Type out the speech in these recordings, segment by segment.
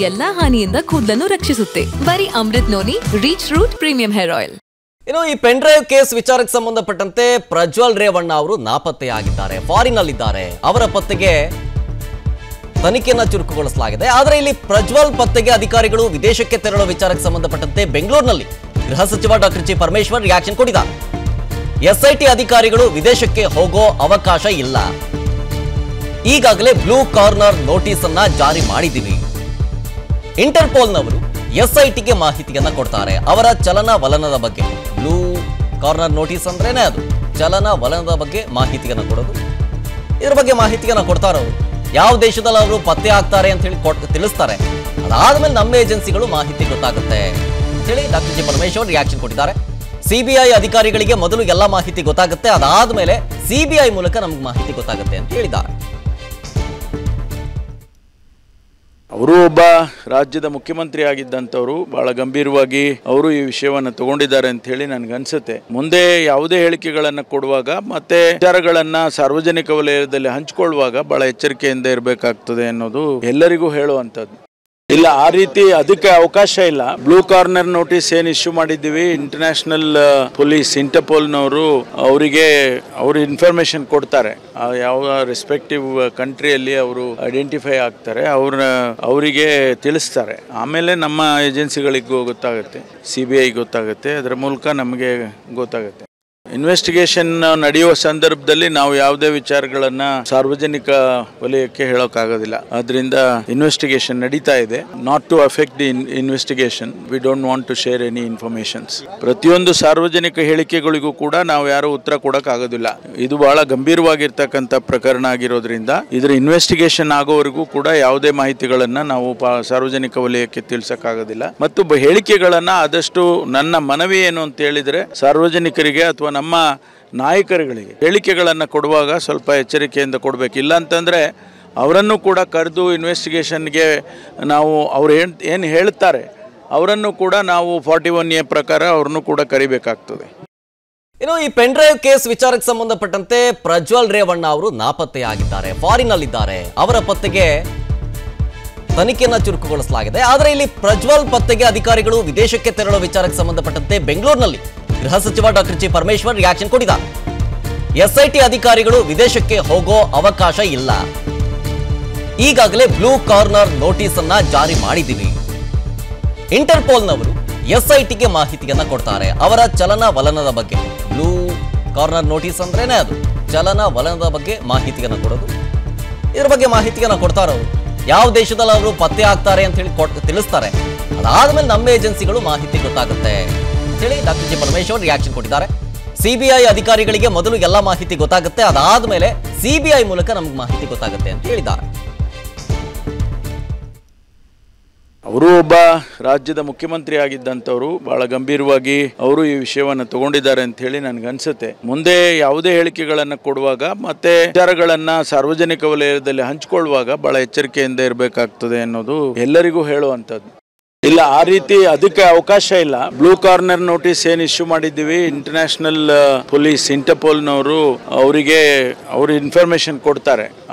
ಎಲ್ಲಾ ಹಾನಿಯಿಂದ ಕೂದಲನ್ನು ರಕ್ಷಿಸುತ್ತೆ. ಬರೀ Amrit noni reach root premium hair oil. ಇನ್ನು ಈ ಪೆನ್ ಡ್ರೈವ್ ಕೇಸ್ ವಿಚಾರಕ್ಕೆ ಸಂಬಂಧಪಟ್ಟಂತೆ ಪ್ರಜ್ವಲ್ ರೇವಣ್ಣ ಅವರು ನಾಪತ್ತೆಯಾಗಿದ್ದಾರೆ, ಫಾರಿನ್ ಅಲ್ಲಿದ್ದಾರೆ. ಅವರ ಪತ್ತೆಗೆ ತನಿಖೆಯನ್ನ ಚುರುಕುಗೊಳಿಸಲಾಗಿದೆ. ಆದರೆ ಇಲ್ಲಿ ಪ್ರಜ್ವಲ್ ಪತ್ತೆಗೆ ಅಧಿಕಾರಿಗಳು ವಿದೇಶಕ್ಕೆ ತೆರಳುವ ವಿಚಾರಕ್ಕೆ ಸಂಬಂಧಪಟ್ಟಂತೆ ಬೆಂಗಳೂರಿನಲ್ಲಿ ಗೃಹ ಸಚಿವ ಡಾಕ್ಟರ್ ಜಿ ಪರಮೇಶ್ವರ್ ರಿಯಾಕ್ಷನ್ ಕೊಟ್ಟಿದ್ದಾರೆ. ಎಸ್ಐಟಿ ಅಧಿಕಾರಿಗಳು ವಿದೇಶಕ್ಕೆ ಹೋಗೋ ಅವಕಾಶ ಇಲ್ಲ, ಈಗಾಗಲೇ ಬ್ಲೂ ಕಾರ್ನರ್ ನೋಟಿಸ್ ಅನ್ನ ಜಾರಿ ಮಾಡಿದ್ದೀವಿ. ಇಂಟರ್ಪೋಲ್ನವರು ಎಸ್ಐಟಿಗೆ ಮಾಹಿತಿಯನ್ನ ಕೊಡ್ತಾರೆ ಅವರ ಚಲನವಲನದ ಬಗ್ಗೆ. ಬ್ಲೂ ಕಾರ್ನರ್ ನೋಟಿಸ್ ಅಂದ್ರೇನೆ ಅದು ಚಲನವಲನದ ಬಗ್ಗೆ ಮಾಹಿತಿಯನ್ನ ಕೊಡೋದು. ಇದ್ರ ಬಗ್ಗೆ ಮಾಹಿತಿಯನ್ನ ಕೊಡ್ತಾರೆ ಅವರು. ಯಾವ ದೇಶದಲ್ಲಿ ಅವರು ಪತ್ತೆ ಆಗ್ತಾರೆ ಅಂತ ಹೇಳಿ ತಿಳಿಸ್ತಾರೆ. ಅದಾದ್ಮೇಲೆ ನಮ್ಮ ಏಜೆನ್ಸಿಗಳು ಮಾಹಿತಿ ಗೊತ್ತಾಗುತ್ತೆ ಅಂತ ಹೇಳಿ ಡಾಕ್ಟರ್ ಜಿ ಪರಮೇಶ್ವರ್ ರಿಯಾಕ್ಷನ್ ಕೊಟ್ಟಿದ್ದಾರೆ. ಸಿಬಿಐ ಅಧಿಕಾರಿಗಳಿಗೆ ಮೊದಲು ಎಲ್ಲ ಮಾಹಿತಿ ಗೊತ್ತಾಗುತ್ತೆ, ಅದಾದ್ಮೇಲೆ ಸಿಬಿಐ ಮೂಲಕ ನಮ್ಗೆ ಮಾಹಿತಿ ಗೊತ್ತಾಗುತ್ತೆ ಅಂತ ಹೇಳಿದ್ದಾರೆ. ಅವರು ಒಬ್ಬ ರಾಜ್ಯದ ಮುಖ್ಯಮಂತ್ರಿ ಆಗಿದ್ದಂಥವ್ರು ಬಹಳ ಗಂಭೀರವಾಗಿ ಅವರು ಈ ವಿಷಯವನ್ನು ತಗೊಂಡಿದ್ದಾರೆ ಅಂತ ಹೇಳಿ ನನಗನ್ಸುತ್ತೆ. ಮುಂದೆ ಯಾವುದೇ ಹೇಳಿಕೆಗಳನ್ನು ಕೊಡುವಾಗ ಮತ್ತೆ ವಿಚಾರಗಳನ್ನ ಸಾರ್ವಜನಿಕ ವಲಯದಲ್ಲಿ ಹಂಚಿಕೊಳ್ಳುವಾಗ ಬಹಳ ಎಚ್ಚರಿಕೆಯಿಂದ ಇರಬೇಕಾಗ್ತದೆ ಅನ್ನೋದು ಎಲ್ಲರಿಗೂ ಹೇಳುವಂಥದ್ದು. ಇಲ್ಲ, ಆ ರೀತಿ ಅದಕ್ಕೆ ಅವಕಾಶ ಇಲ್ಲ. ಬ್ಲೂ ಕಾರ್ನರ್ ನೋಟಿಸ್ ಏನು ಇಶ್ಯೂ ಮಾಡಿದ್ದೀವಿ, ಇಂಟರ್ನ್ಯಾಷನಲ್ ಪೊಲೀಸ್ ಇಂಟರ್ಪೋಲ್ನವರು ಅವರಿಗೆ ಅವರು ಇನ್ಫಾರ್ಮೇಶನ್ ಕೊಡ್ತಾರೆ. ಯಾವ ರೆಸ್ಪೆಕ್ಟಿವ್ ಕಂಟ್ರಿಯಲ್ಲಿ ಅವರು ಐಡೆಂಟಿಫೈ ಆಗ್ತಾರೆ, ಅವರಿಗೆ ತಿಳಿಸ್ತಾರೆ. ಆಮೇಲೆ ನಮ್ಮ ಏಜೆನ್ಸಿಗಳಿಗೂ ಗೊತ್ತಾಗುತ್ತೆ, CBI ಗೊತ್ತಾಗುತ್ತೆ, ಅದರ ಮೂಲಕ ನಮಗೆ ಗೊತ್ತಾಗುತ್ತೆ. ಇನ್ವೆಸ್ಟಿಗೇಷನ್ ನಡೆಯುವ ಸಂದರ್ಭದಲ್ಲಿ ನಾವು ಯಾವುದೇ ವಿಚಾರಗಳನ್ನ ಸಾರ್ವಜನಿಕ ವಲಯಕ್ಕೆ ಹೇಳೋಕ್ಕಾಗೋದಿಲ್ಲ. ಅದರಿಂದ ಇನ್ವೆಸ್ಟಿಗೇಷನ್ ನಡೀತಾ ಇದೆ. Not to affect the investigation, we don't want to share any informations. ಪ್ರತಿಯೊಂದು ಸಾರ್ವಜನಿಕ ಹೇಳಿಕೆಗಳಿಗೂ ಕೂಡ ನಾವು ಯಾರು ಉತ್ತರ ಕೊಡೋಕ್ಕಾಗೋದಿಲ್ಲ. ಇದು ಬಹಳ ಗಂಭೀರವಾಗಿರ್ತಕ್ಕಂಥ ಪ್ರಕರಣ ಆಗಿರೋದ್ರಿಂದ ಇದರ ಇನ್ವೆಸ್ಟಿಗೇಷನ್ ಆಗೋವರೆಗೂ ಕೂಡ ಯಾವುದೇ ಮಾಹಿತಿಗಳನ್ನ ನಾವು ಸಾರ್ವಜನಿಕ ವಲಯಕ್ಕೆ ತಿಳಿಸೋಕ್ಕಾಗೋದಿಲ್ಲ. ಮತ್ತು ಹೇಳಿಕೆಗಳನ್ನ ಆದಷ್ಟು ನನ್ನ ಮನವಿ ಏನು ಅಂತ ಹೇಳಿದ್ರೆ ಸಾರ್ವಜನಿಕರಿಗೆ ಅಥವಾ ನಮ್ಮ ನಾಯಕರುಗಳಿಗೆ ಹೇಳಿಕೆಗಳನ್ನು ಕೊಡುವಾಗ ಸ್ವಲ್ಪ ಎಚ್ಚರಿಕೆಯಿಂದ ಕೊಡಬೇಕು. ಇಲ್ಲ ಅಂತಂದರೆ ಅವರನ್ನು ಕೂಡ ಕರೆದು ಇನ್ವೆಸ್ಟಿಗೇಷನ್ಗೆ ನಾವು ಅವ್ರು ಏನು ಹೇಳ್ತಾರೆ ಅವರನ್ನು ಕೂಡ ನಾವು 41A ಪ್ರಕಾರ ಅವ್ರನ್ನು ಕೂಡ ಕರಿಬೇಕಾಗ್ತದೆ. ಇನ್ನು ಈ ಪೆನ್ ಡ್ರೈವ್ ಕೇಸ್ ವಿಚಾರಕ್ಕೆ ಸಂಬಂಧಪಟ್ಟಂತೆ ಪ್ರಜ್ವಲ್ ರೇವಣ್ಣ ಅವರು ನಾಪತ್ತೆಯಾಗಿದ್ದಾರೆ, ಫಾರಿನ್ ಅಲ್ಲಿದ್ದಾರೆ. ಅವರ ಪತ್ತೆಗೆ ತನಿಖೆಯನ್ನ ಚುರುಕುಗೊಳಿಸಲಾಗಿದೆ. ಆದರೆ ಇಲ್ಲಿ ಪ್ರಜ್ವಲ್ ಪತ್ತೆಗೆ ಅಧಿಕಾರಿಗಳು ವಿದೇಶಕ್ಕೆ ತೆರಳುವ ವಿಚಾರಕ್ಕೆ ಸಂಬಂಧಪಟ್ಟಂತೆ ಬೆಂಗಳೂರಿನಲ್ಲಿ ಗೃಹ ಸಚಿವ ಡಾಕ್ಟರ್ ಜಿ ಪರಮೇಶ್ವರ್ ರಿಯಾಕ್ಷನ್ ಕೊಟ್ಟಿದ್ದಾರೆ. ಎಸ್ಐಟಿ ಅಧಿಕಾರಿಗಳು ವಿದೇಶಕ್ಕೆ ಹೋಗೋ ಅವಕಾಶ ಇಲ್ಲ, ಈಗಾಗಲೇ ಬ್ಲೂ ಕಾರ್ನರ್ ನೋಟಿಸ್ ಅನ್ನ ಜಾರಿ ಮಾಡಿದ್ದೀವಿ. ಇಂಟರ್ಪೋಲ್ನವರು ಎಸ್ಐಟಿಗೆ ಮಾಹಿತಿಯನ್ನ ಕೊಡ್ತಾರೆ ಅವರ ಚಲನವಲನದ ಬಗ್ಗೆ. ಬ್ಲೂ ಕಾರ್ನರ್ ನೋಟಿಸ್ ಅಂದ್ರೇನೆ ಅದು ಚಲನವಲನದ ಬಗ್ಗೆ ಮಾಹಿತಿಯನ್ನ ಕೊಡೋದು. ಇದ್ರ ಬಗ್ಗೆ ಮಾಹಿತಿಯನ್ನ ಕೊಡ್ತಾರೆ ಅವರು. ಯಾವ ದೇಶದಲ್ಲಿ ಅವರು ಪತ್ತೆ ಆಗ್ತಾರೆ ಅಂತ ಹೇಳಿ ತಿಳಿಸ್ತಾರೆ. ಅದಾದ್ಮೇಲೆ ನಮ್ಮ ಏಜೆನ್ಸಿಗಳು ಮಾಹಿತಿ ಗೊತ್ತಾಗುತ್ತೆ ಅಂತ ಹೇಳಿ ಡಾಕ್ಟರ್ ಜಿ ಪರಮೇಶ್ವರ್ ರಿಯಾಕ್ಷನ್ ಕೊಟ್ಟಿದ್ದಾರೆ. ಸಿಬಿಐ ಅಧಿಕಾರಿಗಳಿಗೆ ಮೊದಲು ಎಲ್ಲ ಮಾಹಿತಿ ಗೊತ್ತಾಗುತ್ತೆ, ಅದಾದ್ಮೇಲೆ ಸಿಬಿಐ ಮೂಲಕ ನಮ್ಗೆ ಮಾಹಿತಿ ಗೊತ್ತಾಗುತ್ತೆ ಅಂತ ಹೇಳಿದ್ದಾರೆ. ಅವರು ಒಬ್ಬ ರಾಜ್ಯದ ಮುಖ್ಯಮಂತ್ರಿ ಆಗಿದ್ದಂಥವ್ರು ಬಹಳ ಗಂಭೀರವಾಗಿ ಅವರು ಈ ವಿಷಯವನ್ನು ತಗೊಂಡಿದ್ದಾರೆ ಅಂತ ಹೇಳಿ ನನಗನ್ಸುತ್ತೆ. ಮುಂದೆ ಯಾವುದೇ ಹೇಳಿಕೆಗಳನ್ನು ಕೊಡುವಾಗ ಮತ್ತೆ ವಿಚಾರಗಳನ್ನ ಸಾರ್ವಜನಿಕ ವಲಯದಲ್ಲಿ ಹಂಚಿಕೊಳ್ಳುವಾಗ ಬಹಳ ಎಚ್ಚರಿಕೆಯಿಂದ ಇರಬೇಕಾಗ್ತದೆ ಅನ್ನೋದು ಎಲ್ಲರಿಗೂ ಹೇಳುವಂಥದ್ದು. ಇಲ್ಲ, ಆ ರೀತಿ ಅದಕ್ಕೆ ಅವಕಾಶ ಇಲ್ಲ. ಬ್ಲೂ ಕಾರ್ನರ್ ನೋಟಿಸ್ ಏನು ಇಶ್ಯೂ ಮಾಡಿದ್ದೀವಿ, ಇಂಟರ್ನ್ಯಾಷನಲ್ ಪೊಲೀಸ್ ಇಂಟರ್ಪೋಲ್ನವರು ಅವರಿಗೆ ಅವರು ಇನ್ಫಾರ್ಮೇಶನ್ ಕೊಡ್ತಾರೆ.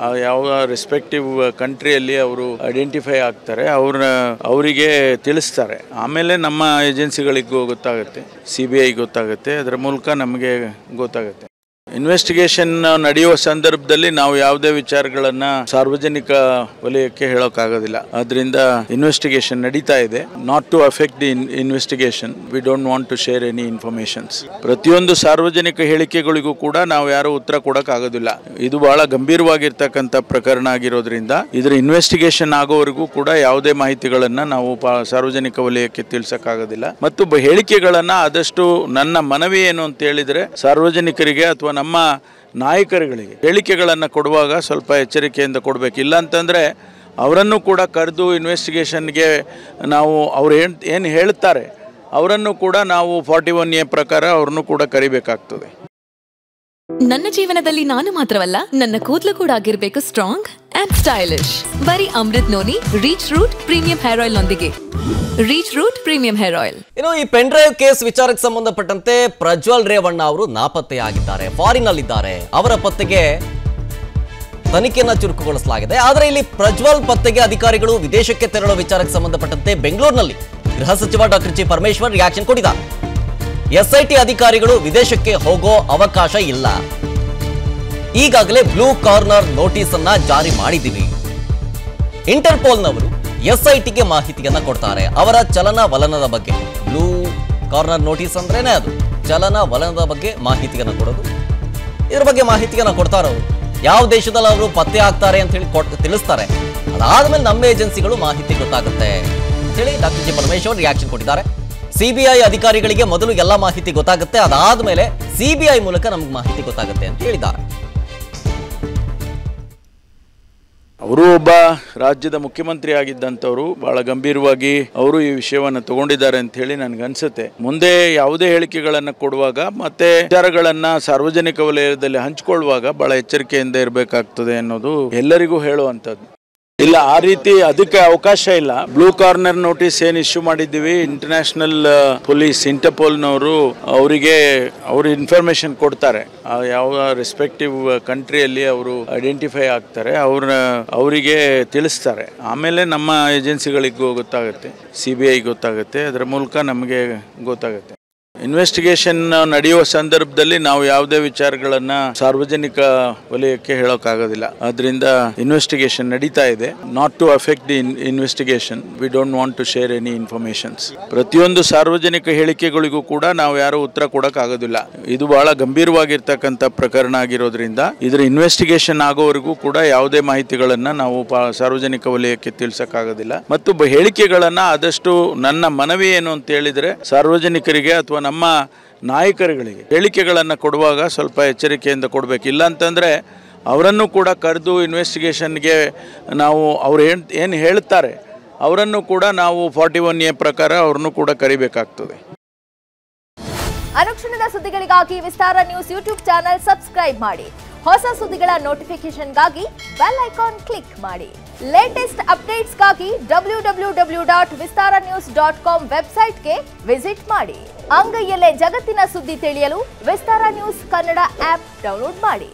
ಯಾವ ರೆಸ್ಪೆಕ್ಟಿವ್ ಕಂಟ್ರಿಯಲ್ಲಿ ಅವರು ಐಡೆಂಟಿಫೈ ಆಗ್ತಾರೆ, ಅವರಿಗೆ ತಿಳಿಸ್ತಾರೆ. ಆಮೇಲೆ ನಮ್ಮ ಏಜೆನ್ಸಿಗಳಿಗೂ ಗೊತ್ತಾಗುತ್ತೆ, CBI ಗೊತ್ತಾಗುತ್ತೆ, ಅದರ ಮೂಲಕ ನಮಗೆ ಗೊತ್ತಾಗುತ್ತೆ. ಇನ್ವೆಸ್ಟಿಗೇಷನ್ ನಡೆಯುವ ಸಂದರ್ಭದಲ್ಲಿ ನಾವು ಯಾವುದೇ ವಿಚಾರಗಳನ್ನ ಸಾರ್ವಜನಿಕ ವಲಯಕ್ಕೆ ಹೇಳೋಕ್ಕಾಗೋದಿಲ್ಲ. ಅದರಿಂದ ಇನ್ವೆಸ್ಟಿಗೇಷನ್ ನಡೀತಾ ಇದೆ. Not to affect the investigation, we don't want to share any informations. ಪ್ರತಿಯೊಂದು ಸಾರ್ವಜನಿಕ ಹೇಳಿಕೆಗಳಿಗೂ ಕೂಡ ನಾವು ಯಾರು ಉತ್ತರ ಕೊಡೋಕ್ಕಾಗೋದಿಲ್ಲ. ಇದು ಬಹಳ ಗಂಭೀರವಾಗಿರ್ತಕ್ಕಂಥ ಪ್ರಕರಣ ಆಗಿರೋದ್ರಿಂದ ಇದರ ಇನ್ವೆಸ್ಟಿಗೇಷನ್ ಆಗೋವರೆಗೂ ಕೂಡ ಯಾವುದೇ ಮಾಹಿತಿಗಳನ್ನ ನಾವು ಸಾರ್ವಜನಿಕ ವಲಯಕ್ಕೆ ತಿಳಿಸೋಕ್ಕಾಗೋದಿಲ್ಲ. ಮತ್ತು ಹೇಳಿಕೆಗಳನ್ನ ಆದಷ್ಟು ನನ್ನ ಮನವಿ ಏನು ಅಂತ ಹೇಳಿದ್ರೆ ಸಾರ್ವಜನಿಕರಿಗೆ ಅಥವಾ ನಮ್ಮ ನಾಯಕರುಗಳಿಗೆ ಹೇಳಿಕೆಗಳನ್ನು ಕೊಡುವಾಗ ಸ್ವಲ್ಪ ಎಚ್ಚರಿಕೆಯಿಂದ ಕೊಡಬೇಕು. ಇಲ್ಲ ಅಂತಂದರೆ ಅವರನ್ನು ಕೂಡ ಕರೆದು ಇನ್ವೆಸ್ಟಿಗೇಷನ್ಗೆ ನಾವು ಅವ್ರು ಏನು ಹೇಳ್ತಾರೆ ಅವರನ್ನು ಕೂಡ ನಾವು 41A ಪ್ರಕಾರ ಅವ್ರನ್ನು ಕೂಡ ಕರಿಬೇಕಾಗ್ತದೆ. ನನ್ನ ಜೀವನದಲ್ಲಿ ನಾನು ಮಾತ್ರವಲ್ಲ, ನನ್ನ ಕೂದಲು ಕೂಡ ಆಗಿರ್ಬೇಕು ಸ್ಟ್ರಾಂಗ್ ಅಂಡ್ ಸ್ಟೈಲಿಶ್. ಬರೀ Amrit noni reach root premium hair oil ನೊಂದಿಗೆ. Reach root premium hair oil. ಇನ್ನು ಈ ಪೆನ್ ಡ್ರೈವ್ ಕೇಸ್ ವಿಚಾರಕ್ಕೆ ಸಂಬಂಧಪಟ್ಟಂತೆ ಪ್ರಜ್ವಲ್ ರೇವಣ್ಣ ಅವರು ನಾಪತ್ತೆಯಾಗಿದ್ದಾರೆ, ಫಾರಿನ್ ಅಲ್ಲಿದ್ದಾರೆ. ಅವರ ಪತ್ತೆಗೆ ತನಿಖೆಯನ್ನ ಚುರುಕುಗೊಳಿಸಲಾಗಿದೆ. ಆದರೆ ಇಲ್ಲಿ ಪ್ರಜ್ವಲ್ ಪತ್ತೆಗೆ ಅಧಿಕಾರಿಗಳು ವಿದೇಶಕ್ಕೆ ತೆರಳುವ ವಿಚಾರಕ್ಕೆ ಸಂಬಂಧಪಟ್ಟಂತೆ ಬೆಂಗಳೂರಿನಲ್ಲಿ ಗೃಹ ಸಚಿವ ಡಾಕ್ಟರ್ ಜಿ ಪರಮೇಶ್ವರ್ ರಿಯಾಕ್ಷನ್ ಕೊಟ್ಟಿದ್ದಾರೆ. ಎಸ್ಐಟಿ ಅಧಿಕಾರಿಗಳು ವಿದೇಶಕ್ಕೆ ಹೋಗೋ ಅವಕಾಶ ಇಲ್ಲ. ಈಗಾಗಲೇ ಬ್ಲೂ ಕಾರ್ನರ್ ನೋಟಿಸ್ ಅನ್ನ ಜಾರಿ ಮಾಡಿದ್ದೀವಿ. ಇಂಟರ್ಪೋಲ್ನವರು ಎಸ್ಐಟಿಗೆ ಮಾಹಿತಿಯನ್ನ ಕೊಡ್ತಾರೆ ಅವರ ಚಲನವಲನದ ಬಗ್ಗೆ. ಬ್ಲೂ ಕಾರ್ನರ್ ನೋಟಿಸ್ ಅಂದ್ರೇನೆ ಅದು ಚಲನವಲನದ ಬಗ್ಗೆ ಮಾಹಿತಿಯನ್ನ ಕೊಡೋದು. ಇದ್ರ ಬಗ್ಗೆ ಮಾಹಿತಿಯನ್ನ ಕೊಡ್ತಾರೆ ಅವರು. ಯಾವ ದೇಶದಲ್ಲಿ ಅವರು ಪತ್ತೆ ಆಗ್ತಾರೆ ಅಂತ ಹೇಳಿ ತಿಳಿಸ್ತಾರೆ. ಅದಾದ್ಮೇಲೆ ನಮ್ಮ ಏಜೆನ್ಸಿಗಳು ಮಾಹಿತಿ ಗೊತ್ತಾಗುತ್ತೆ ಅಂತ ಹೇಳಿ ಡಾಕ್ಟರ್ ಜಿ ಪರಮೇಶ್ವರ್ ರಿಯಾಕ್ಷನ್ ಕೊಟ್ಟಿದ್ದಾರೆ. ಸಿಬಿಐ ಅಧಿಕಾರಿಗಳಿಗೆ ಮೊದಲು ಎಲ್ಲ ಮಾಹಿತಿ ಗೊತ್ತಾಗುತ್ತೆ, ಅದಾದ್ಮೇಲೆ ಸಿಬಿಐ ಮೂಲಕ ನಮ್ಗೆ ಮಾಹಿತಿ ಗೊತ್ತಾಗುತ್ತೆ ಅಂತ ಹೇಳಿದ್ದಾರೆ. ಅವರು ಒಬ್ಬ ರಾಜ್ಯದ ಮುಖ್ಯಮಂತ್ರಿ ಆಗಿದ್ದಂಥವ್ರು ಬಹಳ ಗಂಭೀರವಾಗಿ ಅವರು ಈ ವಿಷಯವನ್ನು ತಗೊಂಡಿದ್ದಾರೆ ಅಂತ ಹೇಳಿ ನನಗನ್ಸುತ್ತೆ. ಮುಂದೆ ಯಾವುದೇ ಹೇಳಿಕೆಗಳನ್ನು ಕೊಡುವಾಗ ಮತ್ತೆ ವಿಚಾರಗಳನ್ನ ಸಾರ್ವಜನಿಕ ವಲಯದಲ್ಲಿ ಹಂಚಿಕೊಳ್ಳುವಾಗ ಬಹಳ ಎಚ್ಚರಿಕೆಯಿಂದ ಇರಬೇಕಾಗ್ತದೆ ಅನ್ನೋದು ಎಲ್ಲರಿಗೂ ಹೇಳುವಂಥದ್ದು. ಇಲ್ಲ, ಆ ರೀತಿ ಅದಕ್ಕೆ ಅವಕಾಶ ಇಲ್ಲ. ಬ್ಲೂ ಕಾರ್ನರ್ ನೋಟಿಸ್ ಏನು ಇಶ್ಯೂ ಮಾಡಿದ್ದೀವಿ, ಇಂಟರ್ನ್ಯಾಷನಲ್ ಪೊಲೀಸ್ ಇಂಟರ್ಪೋಲ್ನವರು ಅವರಿಗೆ ಅವರು ಇನ್ಫಾರ್ಮೇಶನ್ ಕೊಡ್ತಾರೆ. ಯಾವ ರೆಸ್ಪೆಕ್ಟಿವ್ ಕಂಟ್ರಿಯಲ್ಲಿ ಅವರು ಐಡೆಂಟಿಫೈ ಆಗ್ತಾರೆ, ಅವರಿಗೆ ತಿಳಿಸ್ತಾರೆ. ಆಮೇಲೆ ನಮ್ಮ ಏಜೆನ್ಸಿಗಳಿಗೂ ಗೊತ್ತಾಗುತ್ತೆ, CBI ಗೊತ್ತಾಗುತ್ತೆ, ಅದರ ಮೂಲಕ ನಮಗೆ ಗೊತ್ತಾಗುತ್ತೆ. ಇನ್ವೆಸ್ಟಿಗೇಷನ್ ನಡೆಯುವ ಸಂದರ್ಭದಲ್ಲಿ ನಾವು ಯಾವುದೇ ವಿಚಾರಗಳನ್ನ ಸಾರ್ವಜನಿಕ ವಲಯಕ್ಕೆ ಹೇಳೋಕ್ಕಾಗೋದಿಲ್ಲ. ಅದರಿಂದ ಇನ್ವೆಸ್ಟಿಗೇಷನ್ ನಡೀತಾ ಇದೆ. Not to affect the investigation, we don't want to share any informations. ಪ್ರತಿಯೊಂದು ಸಾರ್ವಜನಿಕ ಹೇಳಿಕೆಗಳಿಗೂ ಕೂಡ ನಾವು ಯಾರು ಉತ್ತರ ಕೊಡೋಕ್ಕಾಗೋದಿಲ್ಲ. ಇದು ಬಹಳ ಗಂಭೀರವಾಗಿರ್ತಕ್ಕಂಥ ಪ್ರಕರಣ ಆಗಿರೋದ್ರಿಂದ ಇದರ ಇನ್ವೆಸ್ಟಿಗೇಷನ್ ಆಗೋವರೆಗೂ ಕೂಡ ಯಾವುದೇ ಮಾಹಿತಿಗಳನ್ನ ನಾವು ಸಾರ್ವಜನಿಕ ವಲಯಕ್ಕೆ ತಿಳಿಸಕ್ಕಾಗೋದಿಲ್ಲ. ಮತ್ತು ಹೇಳಿಕೆಗಳನ್ನ ಆದಷ್ಟು ನನ್ನ ಮನವಿ ಏನು ಅಂತ ಹೇಳಿದ್ರೆ, ಸಾರ್ವಜನಿಕರಿಗೆ ಅಥವಾ ನಮ್ಮ ನಾಯಕರುಗಳಿಗೆ ಹೇಳಿಕೆಗಳನ್ನು ಕೊಡುವಾಗ ಸ್ವಲ್ಪ ಎಚ್ಚರಿಕೆಯಿಂದ ಕೊಡಬೇಕು. ಇಲ್ಲ ಅಂತಂದರೆ ಅವರನ್ನು ಕೂಡ ಕರೆದು ಇನ್ವೆಸ್ಟಿಗೇಷನ್ಗೆ ನಾವು ಅವ್ರು ಏನು ಹೇಳ್ತಾರೆ ಅವರನ್ನು ಕೂಡ ನಾವು 41A ಪ್ರಕಾರ ಅವ್ರನ್ನು ಕೂಡ ಕರಿಬೇಕಾಗ್ತದೆ. ಅನುಕ್ಷಣದ ಸುದ್ದಿಗಳಿಗಾಗಿ ವಿಸ್ತಾರ ನ್ಯೂಸ್ ಯೂಟ್ಯೂಬ್ ಚಾನೆಲ್ ಸಬ್ಸ್ಕ್ರೈಬ್ ಮಾಡಿ. ಹೊಸ ಸುದ್ದಿಗಳ ನೋಟಿಫಿಕೇಶನ್ಗಾಗಿ ಬೆಲ್ ಐಕಾನ್ ಕ್ಲಿಕ್ ಮಾಡಿ. ಲೇಟೆಸ್ಟ್ ಅಪ್ಡೇಟ್ಸ್ಗಾಗಿ www.vistaranews.com ವೆಬ್ಸೈಟ್ಗೆ ವಿಸಿಟ್ ಮಾಡಿ. ಅಂಗೈಯಲ್ಲೇ ಜಗತ್ತಿನ ಸುದ್ದಿ ತಿಳಿಯಲು ವಿಸ್ತಾರ ನ್ಯೂಸ್ ಕನ್ನಡ ಆಪ್ ಡೌನ್ಲೋಡ್ ಮಾಡಿ.